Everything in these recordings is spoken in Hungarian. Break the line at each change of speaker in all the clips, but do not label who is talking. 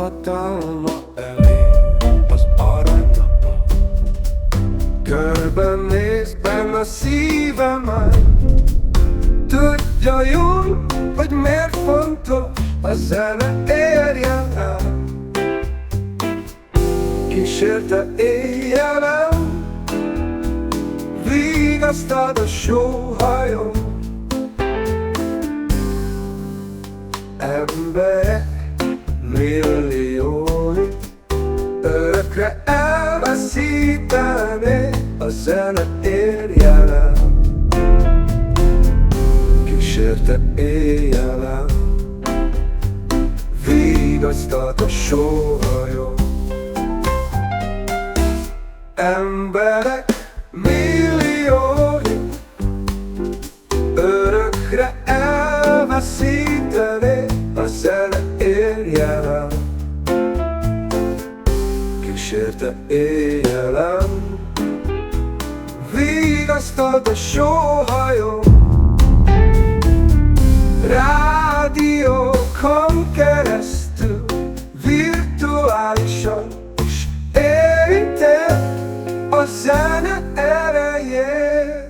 hatalma elé az aranynapa. Körbenéz benne a szívemet, tudja jól, hogy miért fontos a zene érjen el. Kísérte éjjelen, vigasztad a sóhajó. Emberek milliói örökre elveszíteni a zene érjen el. Kísérte éjjelen, vigasztad a sóhajó. Emberek milliói örökre elveszíteni a zene érjen el. Kísérte éjjelen, vigasztad a sóhajó. Rádiókon keresztül virtuálisan is érinted a zene erejét.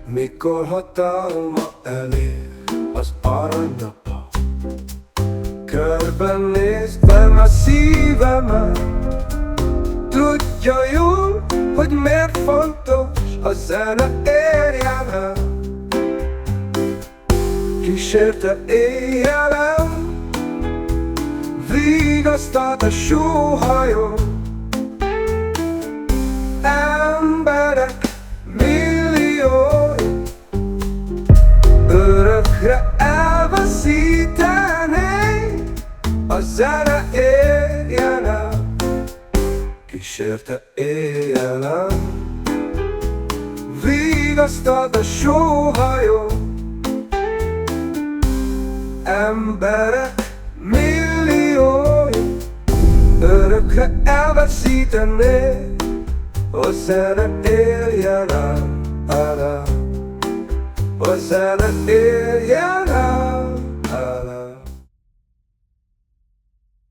Mikor hatalma elér az aranynapa, körbenéz benne a szívemet, tudja jól, hogy miért fontos a zene érjen el. Kísérte éjjelen, vigasztad a sóhajó. Emberek milliói örökre elveszíteni a zene érjen el. Kísérte éjjelen, vigasztad a sóhajó. Emberek milliói örökre elveszíteni a zene érjen el. A zene érjen